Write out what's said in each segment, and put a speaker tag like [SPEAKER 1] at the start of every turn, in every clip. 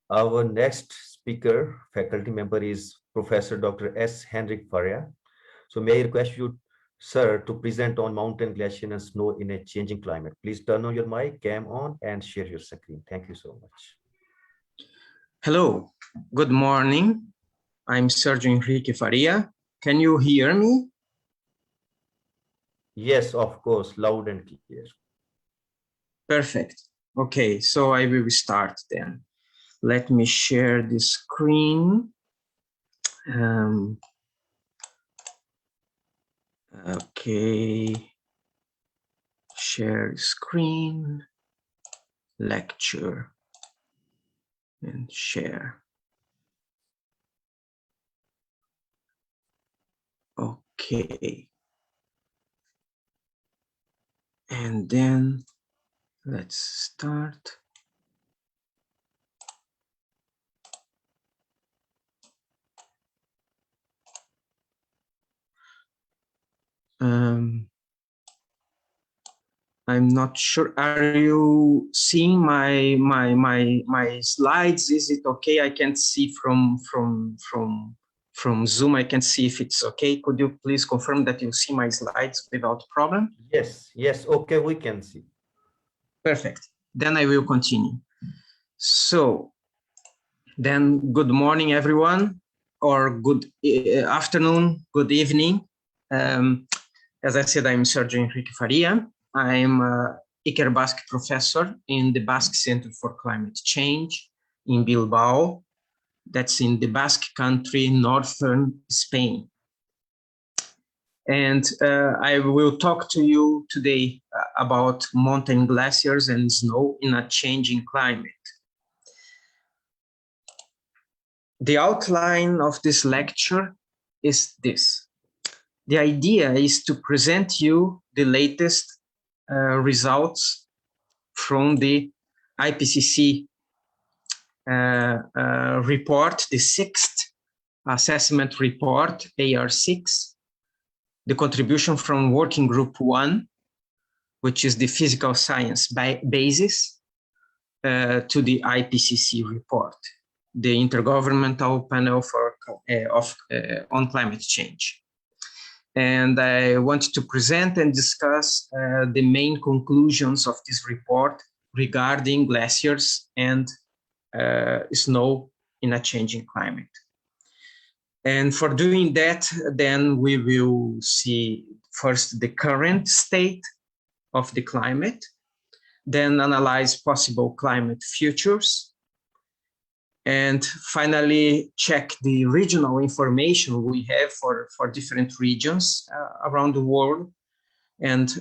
[SPEAKER 1] Our next speaker, faculty member is Professor Dr. S. Henrik Faria. So may I request you, sir, to present on mountain glacier and snow in a changing climate. Please turn on your mic, cam on, and share your screen. Thank you so much.
[SPEAKER 2] Hello, good morning. I'm Sérgio Henrique Faria. Can you hear me?
[SPEAKER 1] Yes, of course, loud and clear.
[SPEAKER 2] Perfect. Okay, so I will start then. Let me share the screen. Okay, share screen, lecture, and share. Okay. And then let's start. I'm not sure. Are you seeing my slides? Is it okay? I can't see from Zoom. I can see if it's okay. Could you please confirm that you see my slides without problem?
[SPEAKER 1] Yes, okay, we can see.
[SPEAKER 2] Perfect. Then I will continue. So then good morning, everyone, or good afternoon, good evening. As I said, I'm Sérgio Henrique Faria. I'm a Ikerbasque professor in the Basque Center for Climate Change in Bilbao. That's in the Basque country, northern Spain. And I will talk to you today about mountain glaciers and snow in a changing climate. The outline of this lecture is this. The idea is to present you the latest results from the IPCC report, the 6th assessment report, AR6, the contribution from Working Group 1, which is the physical science basis, to the IPCC report, the Intergovernmental Panel on Climate Change. And I want to present and discuss the main conclusions of this report regarding glaciers and snow in a changing climate. And for doing that, then we will see first the current state of the climate, then analyze possible climate futures, and finally check the regional information we have for different regions around the world. And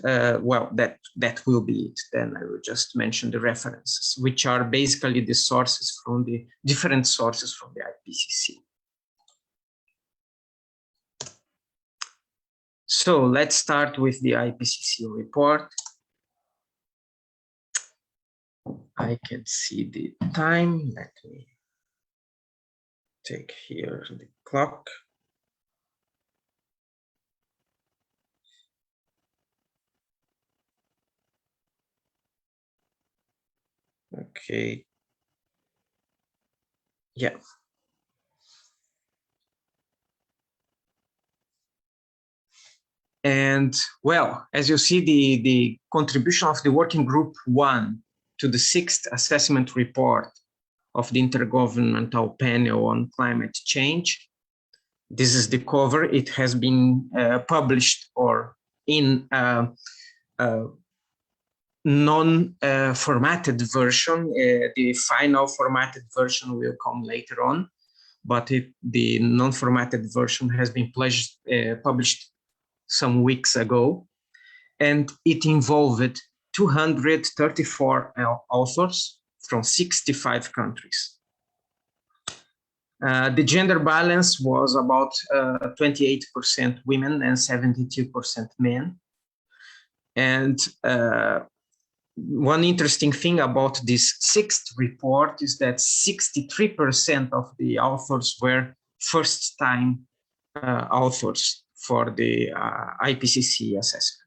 [SPEAKER 2] well, that will be it. Then I will just mention the references, which are basically the sources from the different sources from the IPCC. So let's start with the IPCC report. I can see the time. Let me take here the clock. Okay. Yeah. And well, as you see, the contribution of the Working Group 1 to the 6th assessment report of the Intergovernmental Panel on Climate Change. This is the cover. It has been published or in non-formatted version. The final formatted version will come later on, but the non-formatted version has been published some weeks ago, and it involved 234 authors from 65 countries. The gender balance was about 28% women and 72% men. And one interesting thing about this 6th report is that 63% of the authors were first-time authors for the IPCC assessment.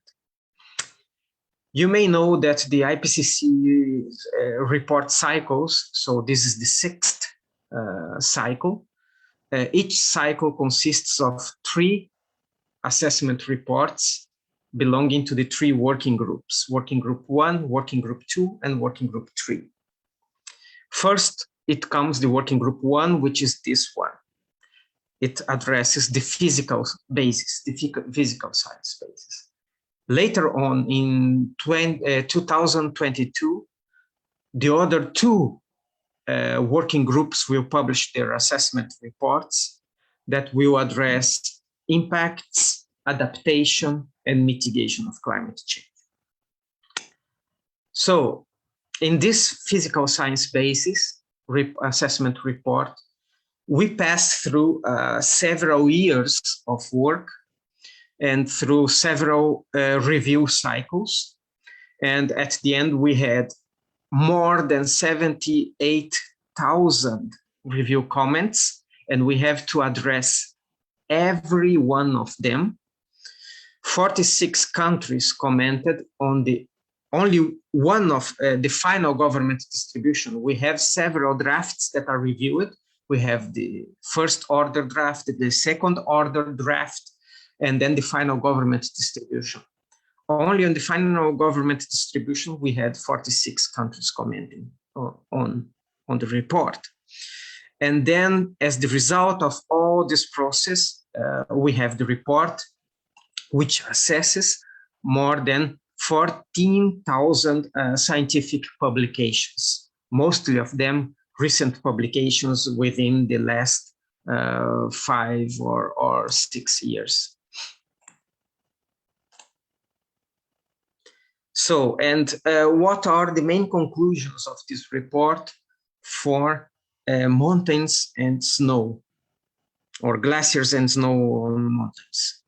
[SPEAKER 2] You may know that the IPCC report cycles, so this is the 6th cycle. Each cycle consists of 3 assessment reports belonging to the 3 working groups: Working Group 1, Working Group 2, and Working Group 3. First, it comes the Working Group 1, which is this one. It addresses the physical basis, the physical science basis. Later on, in 2022, the other 2 working groups will publish their assessment reports that will address impacts, adaptation, and mitigation of climate change. So, in this physical science basis assessment report, we pass through several years of work and through several review cycles. And at the end, we had more than 78,000 review comments, and we have to address every one of them. 46 countries commented on the only one of the final government distribution. We have several drafts that are reviewed. We have the first order draft, the second order draft, and then the final government distribution. Only on the final government distribution, we had 46 countries commenting on the report. And then, as the result of all this process, we have the report, which assesses more than 14,000 scientific publications, mostly of them recent publications within the last 5 or 6 years. So, and what are the main conclusions of this report for mountains and snow, or glaciers and snow on mountains?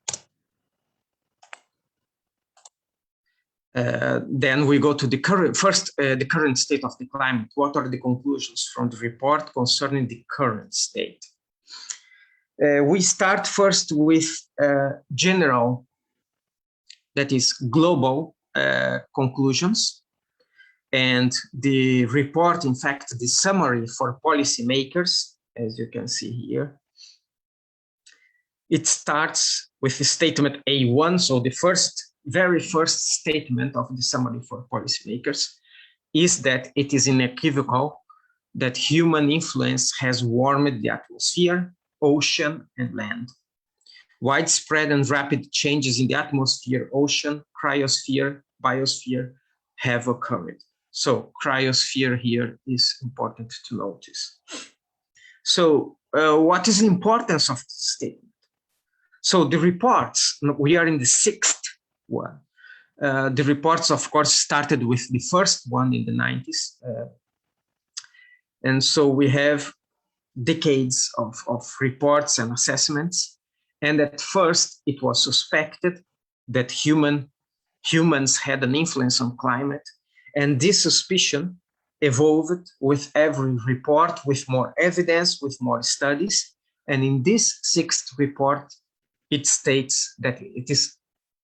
[SPEAKER 2] Then we go to the current, first, the current state of the climate. What are the conclusions from the report concerning the current state? We start first with general, that is global conclusions. And the report, in fact, the summary for policymakers, as you can see here, it starts with the statement A1. So the very first statement of the summary for policymakers is that it is unequivocal that human influence has warmed the atmosphere, ocean, and land. Widespread and rapid changes in the atmosphere, ocean, cryosphere, biosphere have occurred. So cryosphere here is important to notice. So what is the importance of this statement? So the reports, we are in the 6th one. The reports, of course, started with the first one in the 90s. And so we have decades of reports and assessments. And at first, it was suspected that humans had an influence on climate. And this suspicion evolved with every report, with more evidence, with more studies. And in this 6th report, it states that it is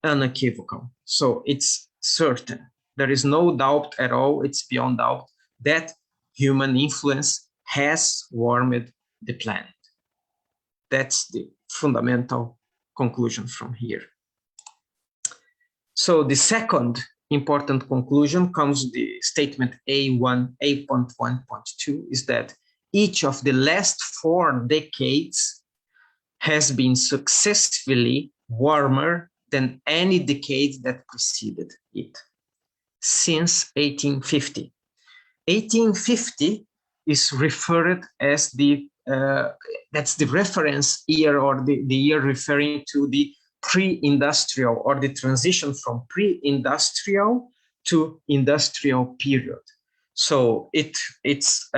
[SPEAKER 2] unequivocal. So it's certain. There is no doubt at all, it's beyond doubt, that human influence has warmed the planet. That's the fundamental conclusion from here. So the second important conclusion comes the statement A1, 8.1.2, is that each of the last 4 decades has been successfully warmer than any decade that preceded it, since 1850. 1850 is referred as the, that's the reference year, or the year referring to the pre-industrial, or the transition from pre-industrial to industrial period. So it's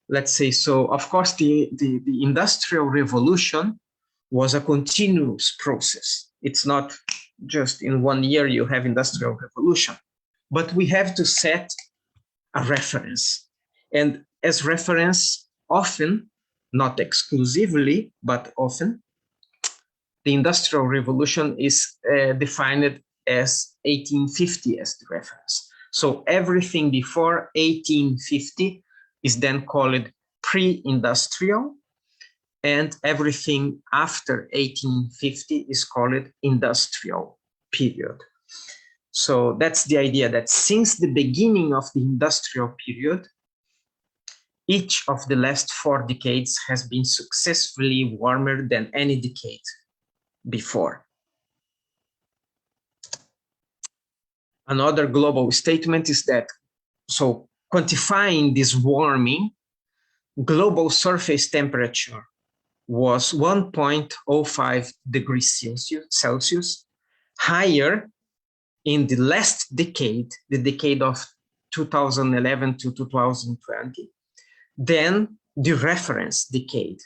[SPEAKER 2] let's say, so of course the Industrial Revolution was a continuous process. It's not just in 1 year you have Industrial Revolution, but we have to set a reference. And as reference, often, not exclusively, but often, the Industrial Revolution is defined as 1850 as the reference. So everything before 1850 is then called pre-industrial, and everything after 1850 is called industrial period. So that's the idea, that since the beginning of the industrial period, each of the last 4 decades has been successfully warmer than any decade before. Another global statement is that, so quantifying this warming, global surface temperature was 1.05 degrees Celsius higher in the last decade, the decade of 2011 to 2020, than the reference decade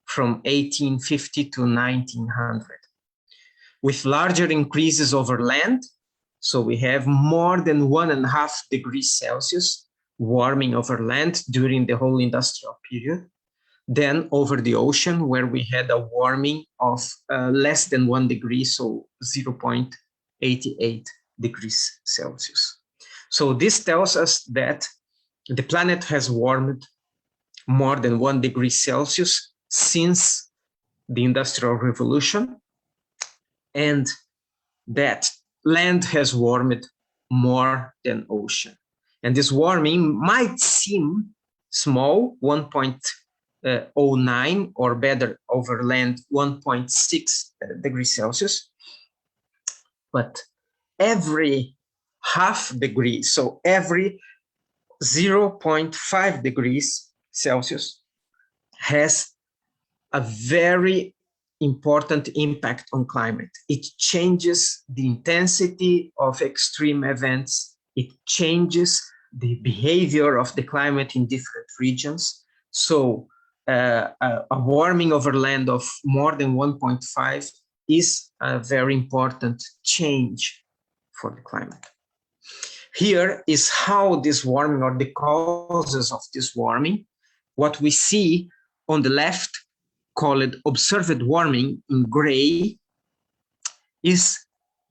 [SPEAKER 2] from 1850 to 1900, with larger increases over land. So we have more than 1.5 degrees Celsius warming over land during the whole industrial period, than over the ocean, where we had a warming of less than 1 degree, so 0.88 degrees Celsius. So this tells us that the planet has warmed more than 1 degree Celsius since the Industrial Revolution, and that land has warmed more than ocean. And this warming might seem small, 1.09, or better, over land 1.6 degrees Celsius, but every half degree, so every 0.5 degrees Celsius has a very important impact on climate. It changes the intensity of extreme events. It changes the behavior of the climate in different regions. So a warming over land of more than 1.5 is a very important change for the climate. Here is how this warming, or the causes of this warming, what we see on the left, called observed warming in gray, is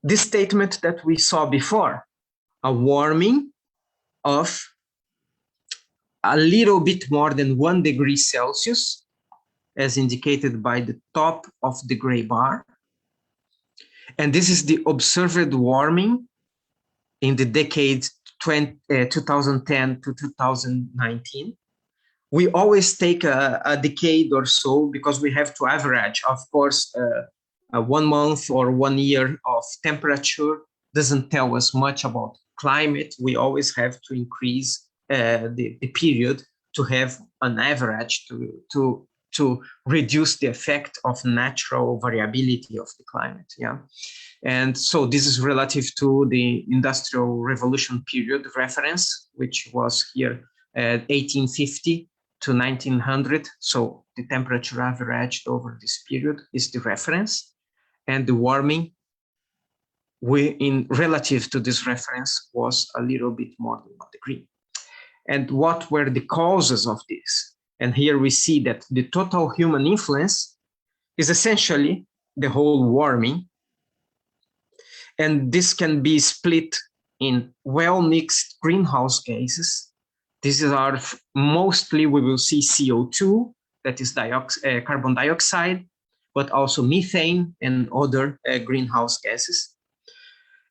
[SPEAKER 2] this statement that we saw before, a warming of a little bit more than 1 degree Celsius, as indicated by the top of the gray bar. And this is the observed warming in the decade 2010 to 2019. We always take a decade or so because we have to average. Of course, 1 month or 1 year of temperature doesn't tell us much about climate. We always have to increase the period to have an average to reduce the effect of natural variability of the climate. Yeah. And so this is relative to the Industrial Revolution period reference, which was here at 1850 to 1900. So the temperature averaged over this period is the reference, and the warming in relative to this reference was a little bit more than 1 degree. And what were the causes of this? And here we see that the total human influence is essentially the whole warming. And this can be split in well-mixed greenhouse gases. These are mostly, we will see CO2, that is carbon dioxide, but also methane and other greenhouse gases.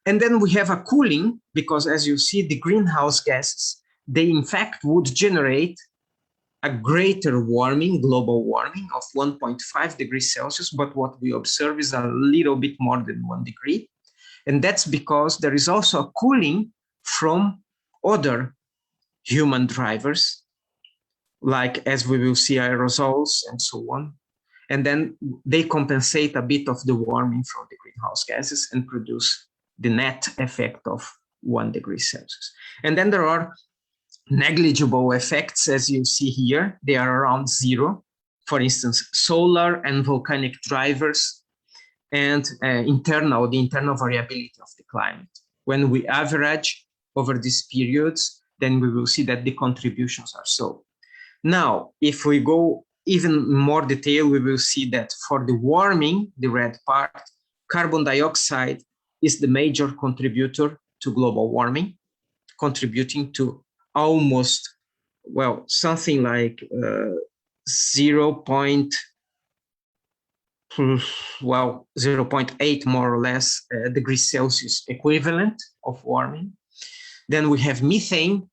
[SPEAKER 2] And then we have a cooling, because as you see, the greenhouse gases, they in fact would generate a greater warming, global warming of 1.5 degrees Celsius, but what we observe is a little bit more than 1 degree. And that's because there is also a cooling from other human drivers, like, as we will see, aerosols and so on. And then they compensate a bit of the warming from the greenhouse gases and produce the net effect of 1 degree Celsius. And then there are negligible effects, as you see here. They are around 0. For instance, solar and volcanic drivers, and the internal variability of the climate. When we average over these periods, then we will see that the contributions are so. Now, if we go even more detail, we will see that for the warming, the red part, carbon dioxide is the major contributor to global warming, contributing to almost well, something like 0.8 more or less degrees Celsius equivalent of warming. Then we have methane,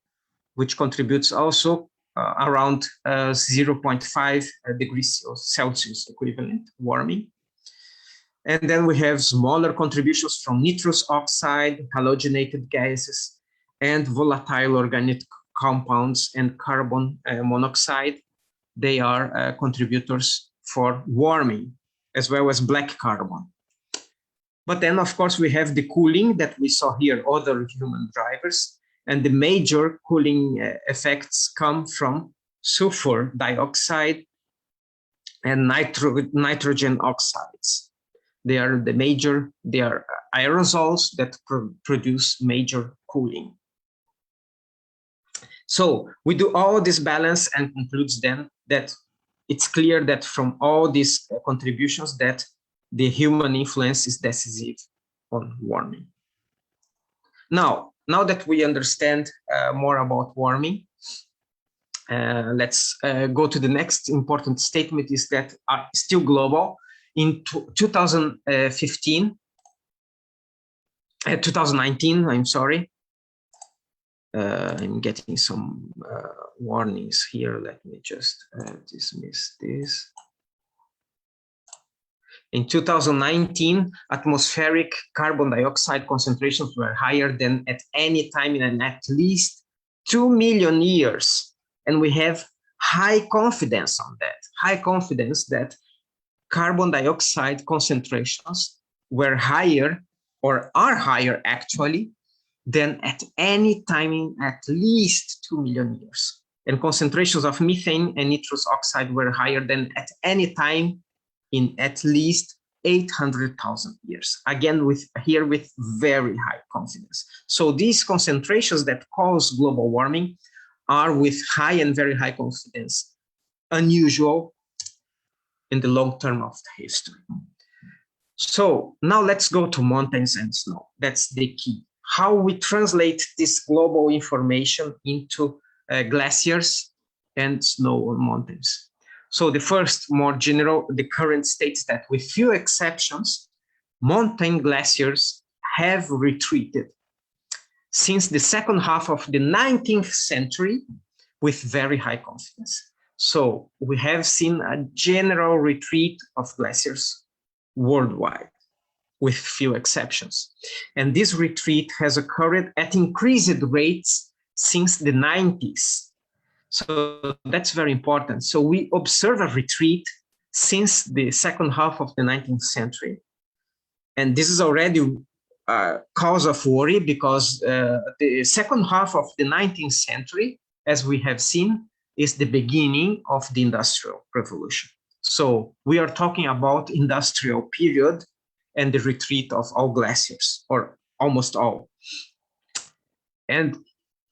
[SPEAKER 2] which contributes also around 0.5 degrees Celsius equivalent warming. And then we have smaller contributions from nitrous oxide, halogenated gases, and volatile organic compounds and carbon monoxide. They are contributors for warming, as well as black carbon. But then, of course, we have the cooling that we saw here, other human drivers, and the major cooling effects come from sulfur dioxide and nitrogen oxides. They are aerosols that produce major cooling. So we do all this balance and concludes then that it's clear that from all these contributions that the human influence is decisive on warming. Now that we understand more about warming, let's go to the next important statement is that are still global. In 2019, I'm sorry. I'm getting some warnings here. Let me just dismiss this. In 2019, atmospheric carbon dioxide concentrations were higher than at any time in at least 2 million years. And we have high confidence on that, high confidence that carbon dioxide concentrations were higher or are higher actually than at any time in at least 2 million years. And concentrations of methane and nitrous oxide were higher than at any time in at least 800,000 years. Again, with very high confidence. So these concentrations that cause global warming are with high and very high confidence, unusual in the long term of the history. So now let's go to mountains and snow. That's the key. How we translate this global information into glaciers and snow on mountains. So the first, more general, the current states that with few exceptions, mountain glaciers have retreated since the second half of the 19th century with very high confidence. So we have seen a general retreat of glaciers worldwide with few exceptions. And this retreat has occurred at increased rates since the 90s. So that's very important. So we observe a retreat since the second half of the 19th century. And this is already a cause of worry because the second half of the 19th century, as we have seen, is the beginning of the Industrial Revolution. So we are talking about industrial period and the retreat of all glaciers, or almost all. And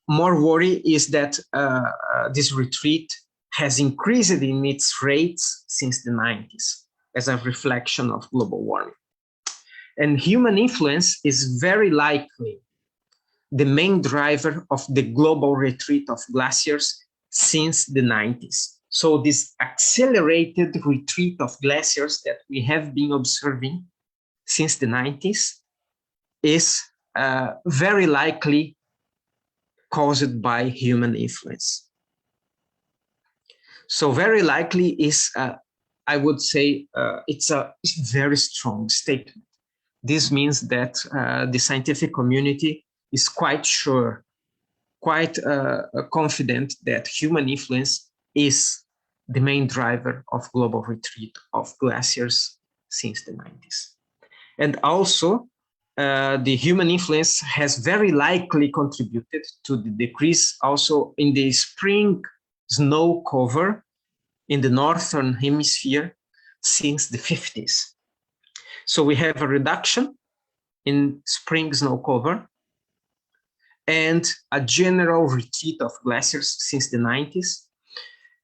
[SPEAKER 2] more worry is that this retreat has increased in its rates since the 90s as a reflection of global warming. And human influence is very likely the main driver of the global retreat of glaciers since the 90s. So this accelerated retreat of glaciers that we have been observing since the 90s is very likely caused by human influence. So very likely is, I would say, it's a very strong statement. This means that the scientific community is quite sure, quite confident that human influence is the main driver of global retreat of glaciers since the 90s. And also, the human influence has very likely contributed to the decrease also in the spring snow cover in the northern hemisphere since the 50s. So we have a reduction in spring snow cover and a general retreat of glaciers since the 90s,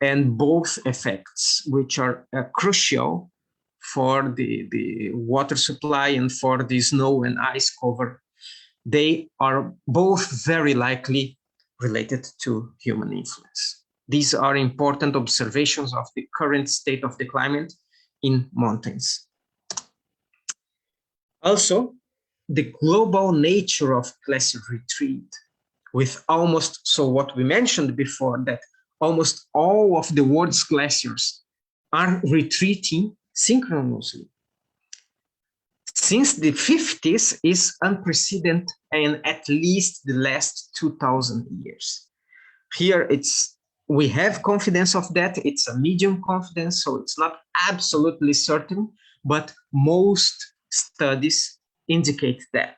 [SPEAKER 2] and both effects, which are crucial for the water supply and for the snow and ice cover, they are both very likely related to human influence. These are important observations of the current state of the climate in mountains. Also, the global nature of glacier retreat, with almost, so what we mentioned before, that almost all of the world's glaciers are retreating synchronously. Since the 50s is unprecedented in at least the last 2000 years. Here we have confidence of that. It's a medium confidence, so it's not absolutely certain, but most studies indicate that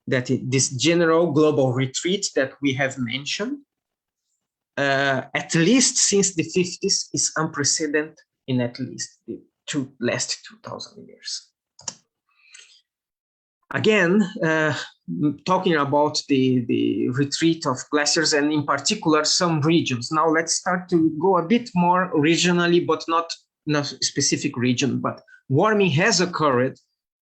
[SPEAKER 2] this general global retreat that we have mentioned, at least since the 50s, is unprecedented in at least the last 2000 years. Again, talking about the retreat of glaciers, and in particular some regions. Now let's start to go a bit more regionally, but not in a specific region. But warming has occurred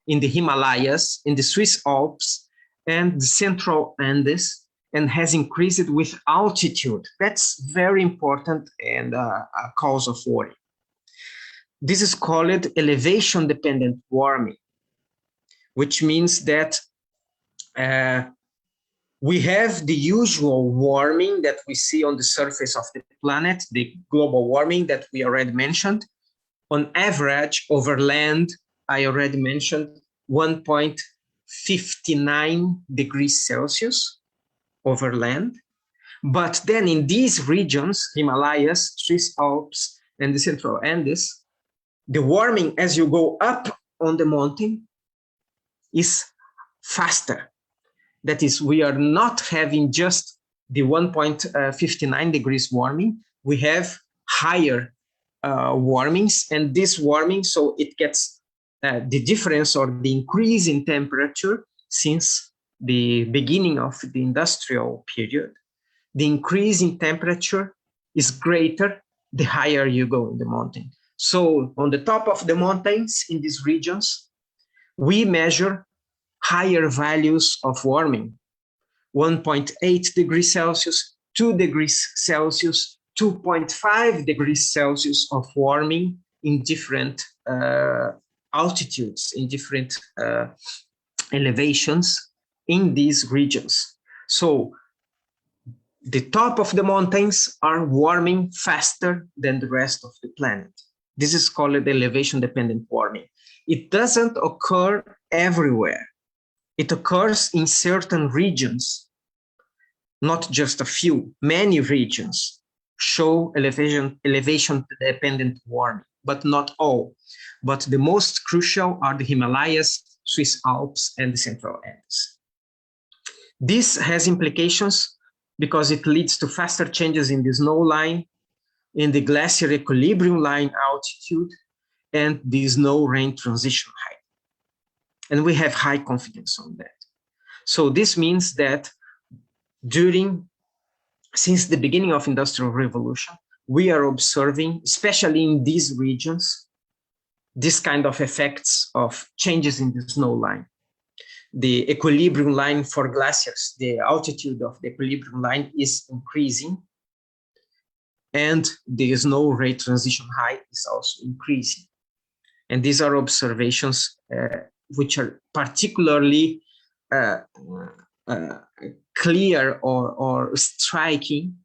[SPEAKER 2] in the Himalayas, in the Swiss Alps, and the Central Andes, and has increased with altitude. That's very important and a cause of worry. This is called elevation-dependent warming, which means that we have the usual warming that we see on the surface of the planet, the global warming that we already mentioned. On average, over land, I already mentioned 1.59 degrees Celsius over land. But then in these regions, Himalayas, Swiss Alps, and the Central Andes, the warming as you go up on the mountain is faster. That is, we are not having just the 1.59 degrees warming, we have higher warmings, and this warming, so it gets the difference or the increase in temperature since the beginning of the industrial period. The increase in temperature is greater the higher you go in the mountain. So on the top of the mountains in these regions, we measure higher values of warming, 1.8 degrees Celsius, 2 degrees Celsius, 2.5 degrees Celsius of warming in different altitudes, in different elevations in these regions. So the top of the mountains are warming faster than the rest of the planet. This is called elevation-dependent warming. It doesn't occur everywhere. It occurs in certain regions, not just a few. Many regions show elevation-dependent warming, but not all. But the most crucial are the Himalayas, Swiss Alps, and the Central Andes. This has implications because it leads to faster changes in the snow line, in the glacier equilibrium line altitude, and the snow-rain transition height. And we have high confidence on that. So this means that since the beginning of Industrial Revolution, we are observing, especially in these regions, this kind of effects of changes in the snow line. The equilibrium line for glaciers, the altitude of the equilibrium line is increasing, and the snow rate transition height is also increasing. And these are observations which are particularly clear or striking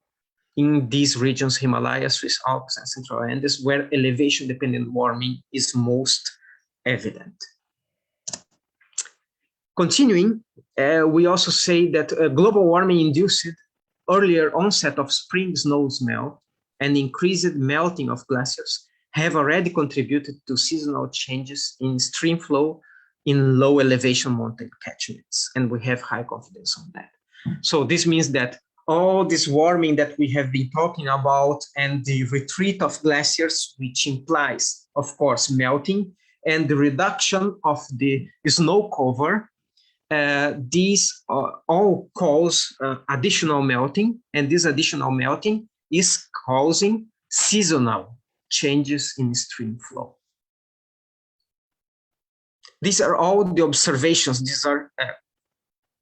[SPEAKER 2] in these regions, Himalayas, Swiss Alps, and Central Andes, where elevation-dependent warming is most evident. Continuing, we also say that global warming induced earlier onset of spring snow melt and increased melting of glaciers have already contributed to seasonal changes in stream flow in low elevation mountain catchments, and we have high confidence on that. So this means that all this warming that we have been talking about and the retreat of glaciers, which implies, of course, melting and the reduction of the snow cover, these all cause additional melting, and this additional melting is causing seasonal changes in stream flow. These are all the observations. These are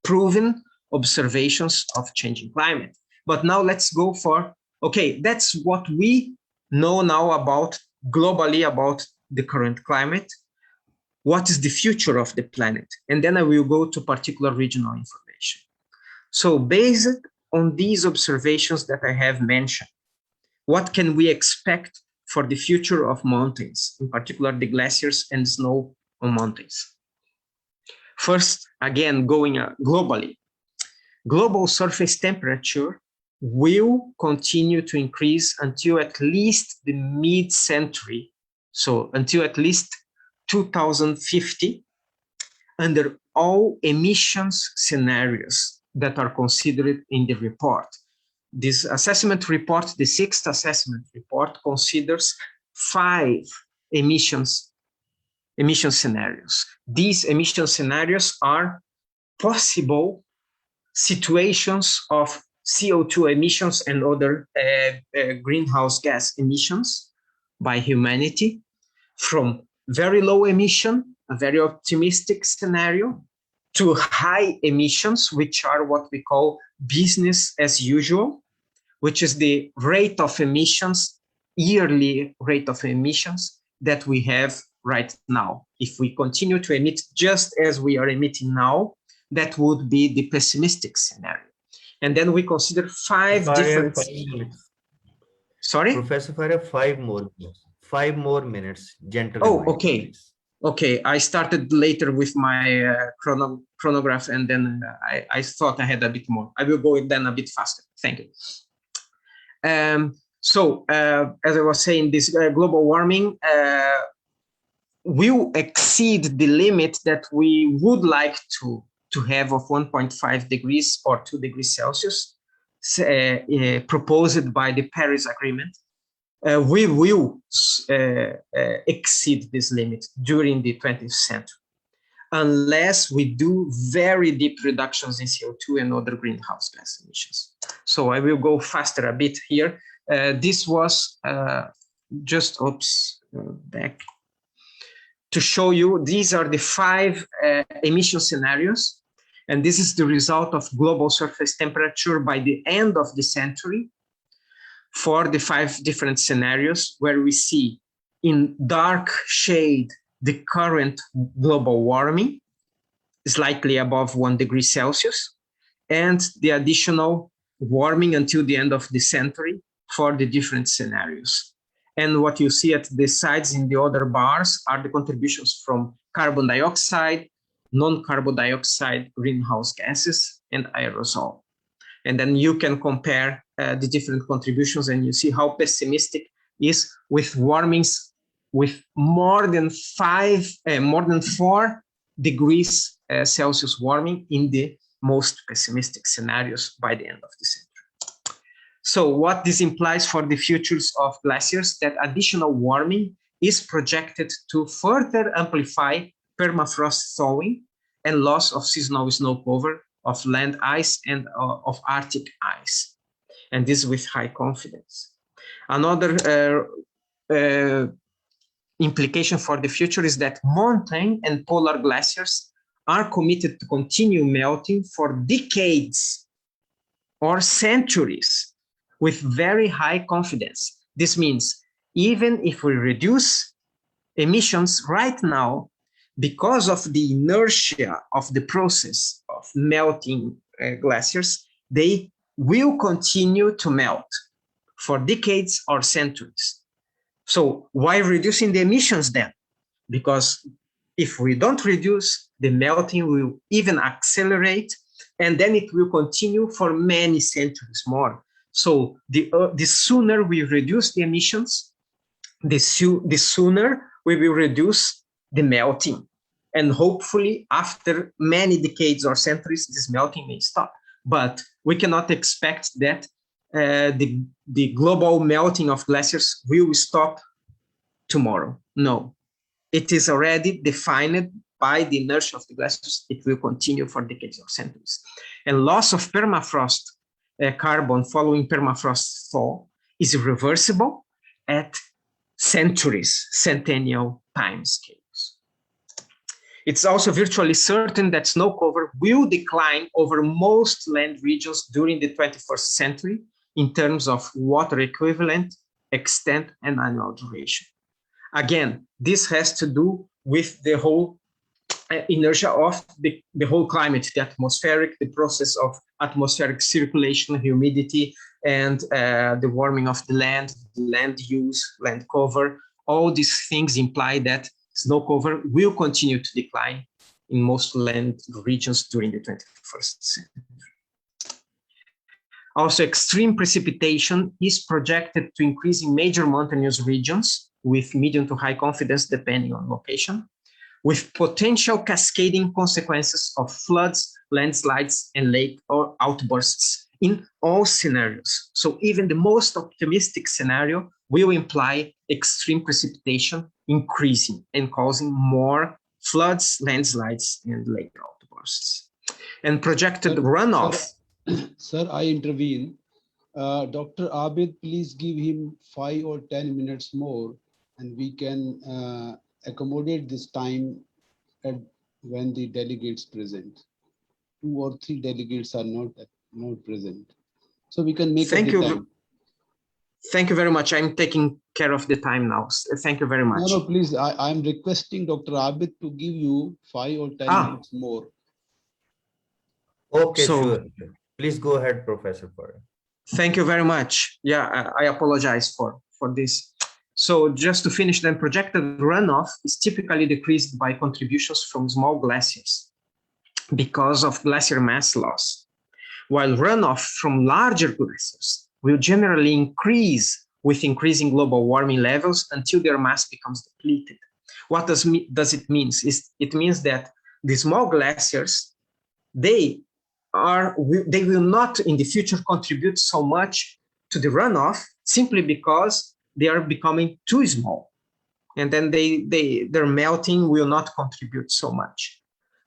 [SPEAKER 2] proven observations of changing climate. But now let's go for Okay, that's what we know now about globally about the current climate. What is the future of the planet? And then I will go to particular regional information. So based on these observations that I have mentioned, what can we expect for the future of mountains, in particular the glaciers and snow on mountains? First, again, going globally, global surface temperature will continue to increase until at least the mid-century, so until at least 2050, under all emissions scenarios that are considered in the report. This assessment report, the sixth assessment report, considers 5 emission scenarios. These emission scenarios are possible situations of CO2 emissions and other greenhouse gas emissions by humanity, from very low emission, a very optimistic scenario, to high emissions, which are what we call business as usual, which is the rate of emissions, yearly rate of emissions that we have right now. If we continue to emit just as we are emitting now, that would be the pessimistic scenario. And then we consider 5 different... Sorry?
[SPEAKER 1] Professor Faria, 5 more minutes. 5 more minutes, gentle.
[SPEAKER 2] Oh, okay. Please. Okay, I started later with my chronograph, and then I thought I had a bit more. I will go then a bit faster. Thank you. As I was saying, this global warming will exceed the limit that we would like to have of 1.5 degrees or 2 degrees Celsius proposed by the Paris Agreement. We will exceed this limit during the 20th century, unless we do very deep reductions in CO2 and other greenhouse gas emissions. So I will go faster a bit here. This was just, back to show you, these are the 5 emission scenarios. And this is the result of global surface temperature by the end of the century for the 5 different scenarios, where we see in dark shade the current global warming, slightly above 1 degree Celsius, and the additional warming until the end of the century for the different scenarios. And what you see at the sides in the other bars are the contributions from carbon dioxide, non-carbon dioxide greenhouse gases, and aerosol. And then you can compare the different contributions, and you see how pessimistic is with warmings with more than 4 degrees Celsius warming in the most pessimistic scenarios by the end of the century. So what this implies for the futures of glaciers, that additional warming is projected to further amplify permafrost thawing and loss of seasonal snow cover, of land ice and of Arctic ice, and this with high confidence. Another implication for the future is that mountain and polar glaciers are committed to continue melting for decades or centuries with very high confidence. This means even if we reduce emissions right now, because of the inertia of the process of melting glaciers, they will continue to melt for decades or centuries. So why reducing the emissions then? Because if we don't reduce, the melting will even accelerate, and then it will continue for many centuries more. So the sooner we reduce the emissions, the sooner we will reduce the melting. And hopefully after many decades or centuries, this melting may stop. But we cannot expect that the global melting of glaciers will stop tomorrow. No, it is already defined by the inertia of the glaciers. It will continue for decades or centuries. And loss of permafrost carbon following permafrost thaw is reversible at centennial time scales. It's also virtually certain that snow cover will decline over most land regions during the 21st century in terms of water equivalent, extent, and annual duration. Again, this has to do with the whole inertia of the whole climate, the atmospheric, the process of atmospheric circulation, humidity, and the warming of the land use, land cover. All these things imply that snow cover will continue to decline in most land regions during the 21st century. Also, extreme precipitation is projected to increase in major mountainous regions with medium to high confidence depending on location, with potential cascading consequences of floods, landslides, and lake or outbursts in all scenarios. So even the most optimistic scenario will imply extreme precipitation increasing and causing more floods, landslides, and lake outbursts. And projected runoff.
[SPEAKER 3] Sir, I intervene. Dr. Abid, please give him 5 or 10 minutes more, and we can accommodate this time when the delegates present. 2 or 3 delegates are not present, so we can make
[SPEAKER 2] Thank
[SPEAKER 3] it
[SPEAKER 2] you.
[SPEAKER 3] time.
[SPEAKER 2] Thank you very much. I'm taking care of the time now. Thank you very much.
[SPEAKER 3] No, please. I'm requesting Dr. Abid to give you 5 or 10 minutes more.
[SPEAKER 1] Okay, sure. Please go ahead, Professor Faria.
[SPEAKER 2] Thank you very much. Yeah, I apologize for this. So just to finish, then projected runoff is typically decreased by contributions from small glaciers because of glacier mass loss, while runoff from larger glaciers will generally increase with increasing global warming levels until their mass becomes depleted. What does it mean? It means that the small glaciers, they will not in the future contribute so much to the runoff simply because they are becoming too small, and then their melting will not contribute so much.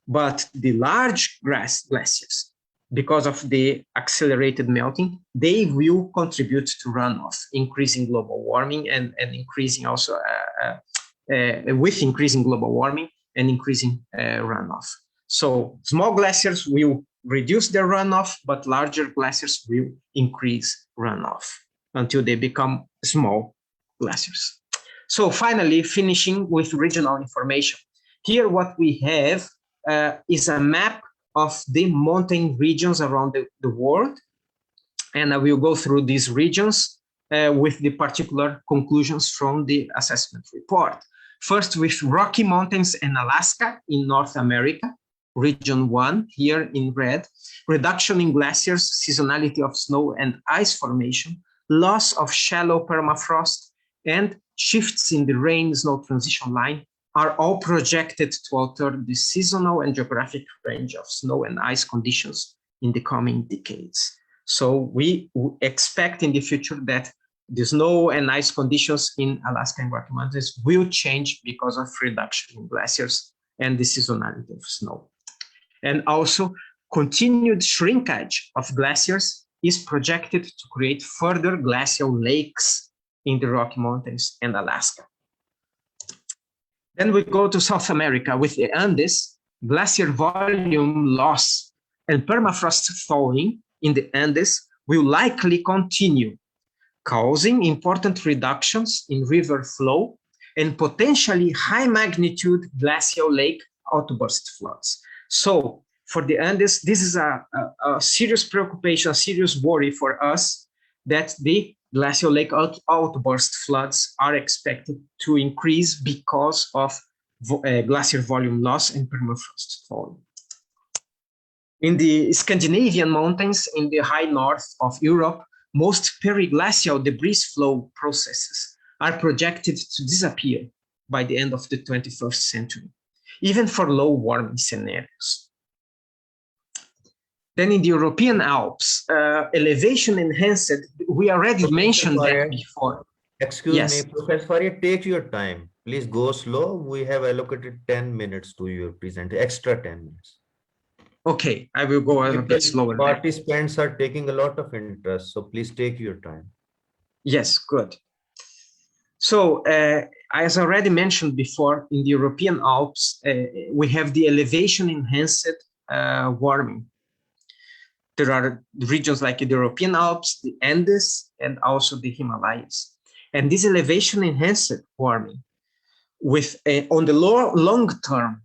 [SPEAKER 2] But the large glaciers, because of the accelerated melting, they will contribute to runoff, increasing global warming and increasing also with increasing global warming and increasing runoff. So small glaciers will reduce their runoff, but larger glaciers will increase runoff until they become small glaciers. So finally, finishing with regional information. Here what we have is a map of the mountain regions around the world. And I will go through these regions with the particular conclusions from the assessment report. First, with Rocky Mountains and Alaska in North America, region 1 here in red, reduction in glaciers, seasonality of snow and ice formation, loss of shallow permafrost, and shifts in the rain-snow transition line are all projected to alter the seasonal and geographic range of snow and ice conditions in the coming decades. So we expect in the future that the snow and ice conditions in Alaska and Rocky Mountains will change because of reduction in glaciers and the seasonality of snow. And also, continued shrinkage of glaciers is projected to create further glacial lakes in the Rocky Mountains and Alaska. Then we go to South America with the Andes, glacier volume loss and permafrost thawing in the Andes will likely continue, causing important reductions in river flow and potentially high magnitude glacial lake outburst floods. So for the Andes, this is a serious preoccupation, a serious worry for us that the glacial lake outburst floods are expected to increase because of glacier volume loss and permafrost thawing. In the Scandinavian mountains in the high north of Europe, most periglacial debris flow processes are projected to disappear by the end of the 21st century, even for low warming scenarios. Then in the European Alps, elevation enhanced, we already mentioned that before.
[SPEAKER 1] Excuse me, Professor Faria, take your time. Please go slow. We have allocated 10 minutes to your presentation, extra 10 minutes.
[SPEAKER 2] Okay, I will go a bit slower.
[SPEAKER 1] Participants are taking a lot of interest, so please take your time.
[SPEAKER 2] Yes, good. So, as I already mentioned before, in the European Alps, we have the elevation enhanced warming. There are regions like the European Alps, the Andes, and also the Himalayas. And this elevation enhanced warming with on the long term,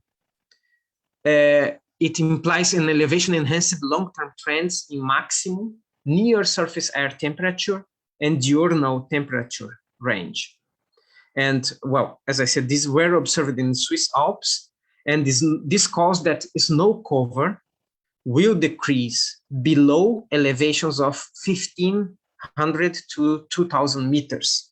[SPEAKER 2] it implies an elevation enhanced long-term trends in maximum near surface air temperature and diurnal temperature range. And well, as I said, these were observed in the Swiss Alps, and this caused that snow cover will decrease below elevations of 1,500 to 2,000 meters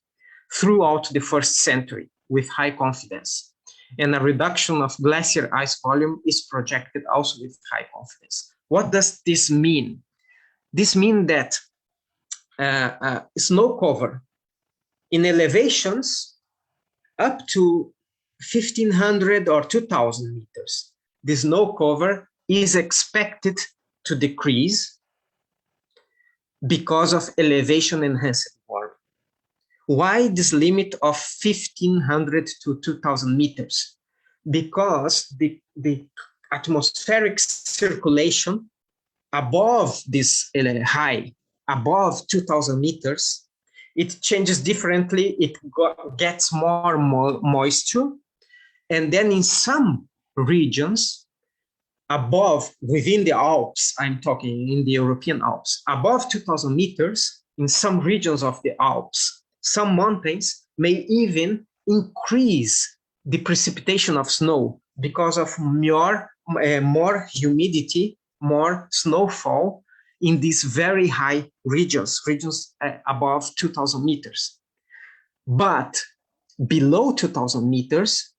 [SPEAKER 2] throughout the first century with high confidence. And a reduction of glacier ice volume is projected also with high confidence. What does this mean? This means that snow cover in elevations up to 1,500 or 2,000 meters, the snow cover is expected to decrease because of elevation enhanced warming. Why this limit of 1,500 to 2,000 meters? Because the atmospheric circulation above this high, above 2,000 meters, it changes differently. It gets more moisture. And then in some regions, above, within the Alps, I'm talking in the European Alps, above 2,000 meters, in some regions of the Alps, some mountains may even increase the precipitation of snow because of more humidity, more snowfall in these very high regions above 2,000 meters. But below 2,000 meters,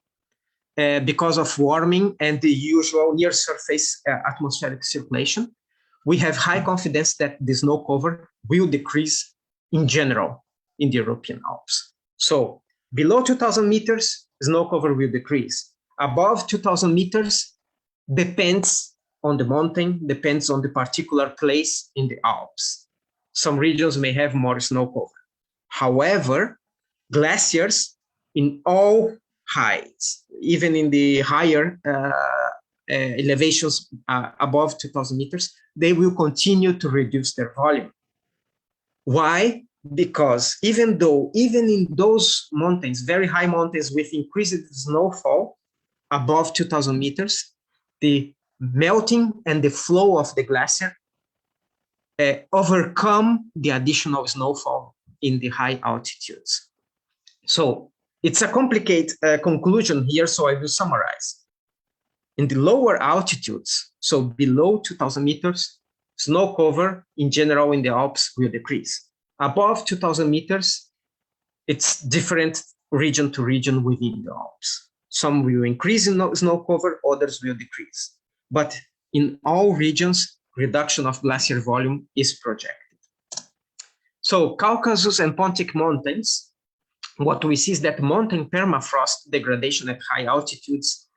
[SPEAKER 2] because of warming and the usual near surface atmospheric circulation, we have high confidence that the snow cover will decrease in general in the European Alps. So below 2,000 meters, snow cover will decrease. Above 2,000 meters depends on the mountain, depends on the particular place in the Alps. Some regions may have more snow cover. However, glaciers in all heights, even in the higher elevations above 2,000 meters, they will continue to reduce their volume. Why? Because even in those mountains, very high mountains with increased snowfall above 2,000 meters, the melting and the flow of the glacier overcome the additional snowfall in the high altitudes. So it's a complicated conclusion here, so I will summarize. In the lower altitudes, so below 2,000 meters, snow cover in general in the Alps will decrease. Above 2,000 meters, it's different region to region within the Alps. Some will increase in snow cover, others will decrease. But in all regions, reduction of glacier volume is projected. So Caucasus and Pontic Mountains, what we see is that mountain permafrost degradation at high altitudes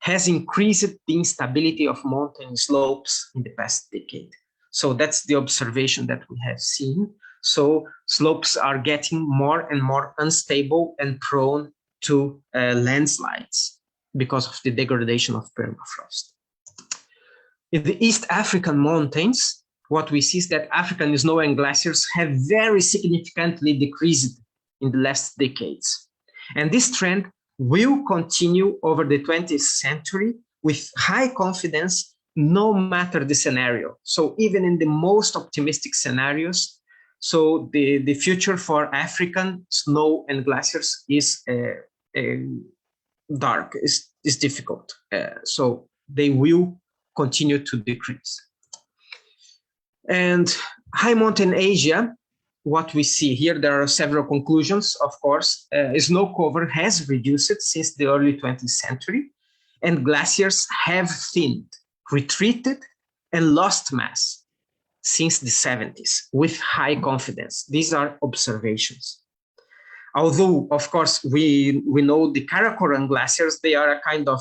[SPEAKER 2] has increased the instability of mountain slopes in the past decade. So that's the observation that we have seen. So slopes are getting more and more unstable and prone to landslides because of the degradation of permafrost. In the East African mountains, what we see is that African snow and glaciers have very significantly decreased in the last decades. And this trend will continue over the 20th century with high confidence, no matter the scenario. So even in the most optimistic scenarios, so the future for African snow and glaciers is dark, is difficult. So they will continue to decrease. And high mountain Asia, what we see here, there are several conclusions, of course. Snow cover has reduced since the early 20th century, and glaciers have thinned, retreated, and lost mass since the 70s with high confidence. These are observations. Although, of course, we know the Karakoram glaciers, they are a kind of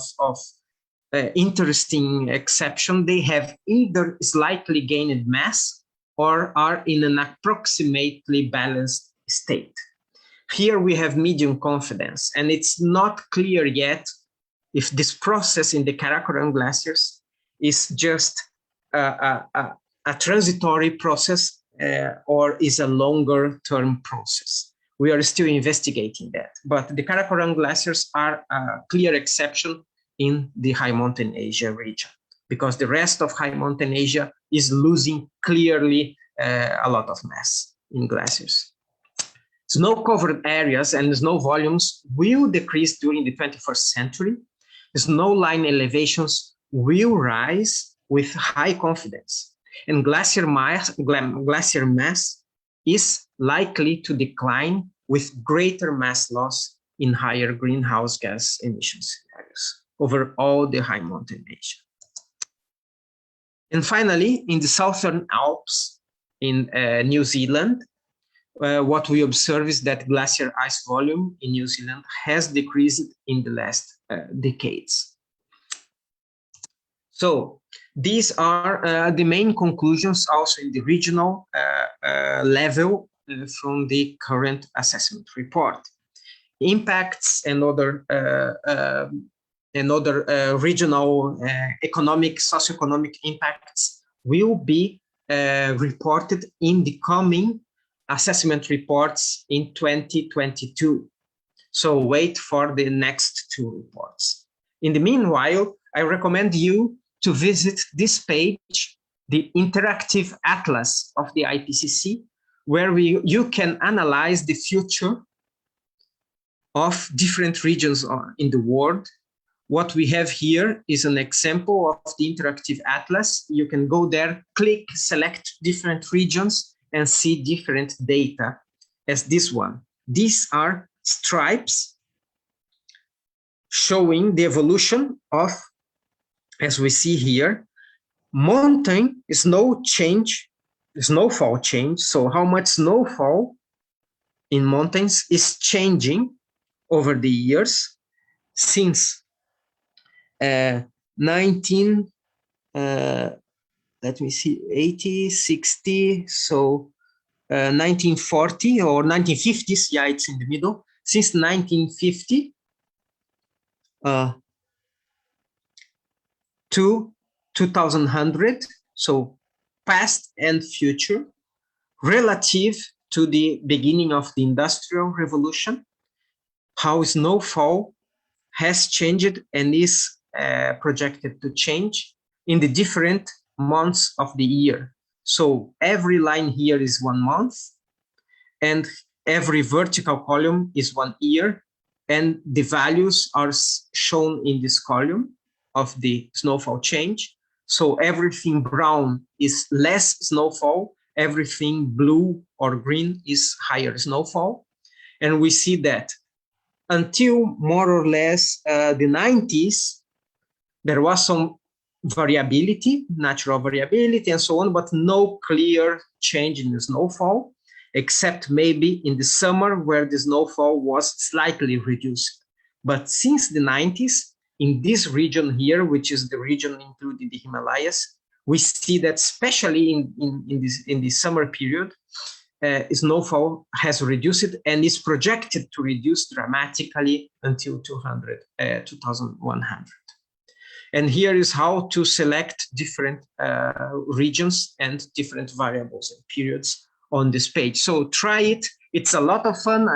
[SPEAKER 2] interesting exception. They have either slightly gained mass or are in an approximately balanced state. Here we have medium confidence, and it's not clear yet if this process in the Karakoram glaciers is just a a transitory process or is a longer term process. We are still investigating that, but the Karakoram glaciers are a clear exception in the high mountain Asia region, because the rest of high mountain Asia is losing clearly a lot of mass in glaciers. Snow-covered areas and snow volumes will decrease during the 21st century. Snow line elevations will rise with high confidence, and glacier mass is likely to decline with greater mass loss in higher greenhouse gas emission scenarios over all the high mountain Asia. And finally, in the Southern Alps in New Zealand, what we observe is that glacier ice volume in New Zealand has decreased in the last decades. So these are the main conclusions also in the regional level from the current assessment report. Impacts and other regional economic, socioeconomic impacts will be reported in the coming assessment reports in 2022. So wait for the next two reports. In the meanwhile, I recommend you to visit this page, the interactive atlas of the IPCC, where you can analyze the future of different regions in the world. What we have here is an example of the interactive atlas. You can go there, click, select different regions, and see different data as this one. These are stripes showing the evolution of, as we see here, mountain snowfall change. So how much snowfall in mountains is changing over the years since 80, 60, so 1940 or 1950s, yeah, it's in the middle, since 1950 to 2100, so past and future, relative to the beginning of the Industrial Revolution, how snowfall has changed and is projected to change in the different months of the year. So every line here is 1 month, and every vertical column is 1 year, and the values are shown in this column of the snowfall change. So everything brown is less snowfall, everything blue or green is higher snowfall. And we see that until more or less the 90s, there was some variability, natural variability and so on, but no clear change in the snowfall, except maybe in the summer where the snowfall was slightly reduced. But since the 90s, in this region here, which is the region including the Himalayas, we see that especially in the summer period, snowfall has reduced and is projected to reduce dramatically until 2100. And here is how to select different regions and different variables and periods on this page. So try it. It's a lot of fun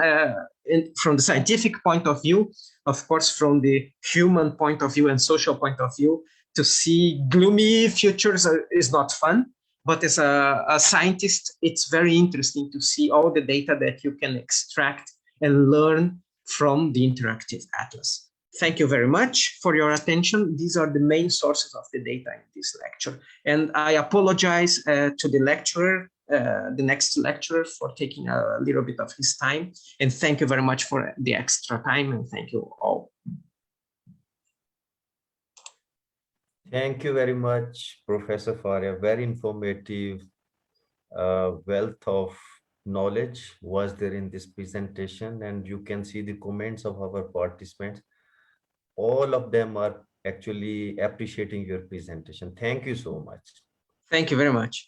[SPEAKER 2] from the scientific point of view, of course, from the human point of view and social point of view. To see gloomy futures is not fun, but as a scientist, it's very interesting to see all the data that you can extract and learn from the interactive atlas. Thank you very much for your attention. These are the main sources of the data in this lecture. And I apologize to the lecturer, the next lecturer, for taking a little bit of his time. And thank you very much for the extra time, and thank you all.
[SPEAKER 1] Thank you very much, Professor Faria. Very informative wealth of knowledge was there in this presentation, and you can see the comments of our participants. All of them are actually appreciating your presentation. Thank you so much.
[SPEAKER 2] Thank you very much.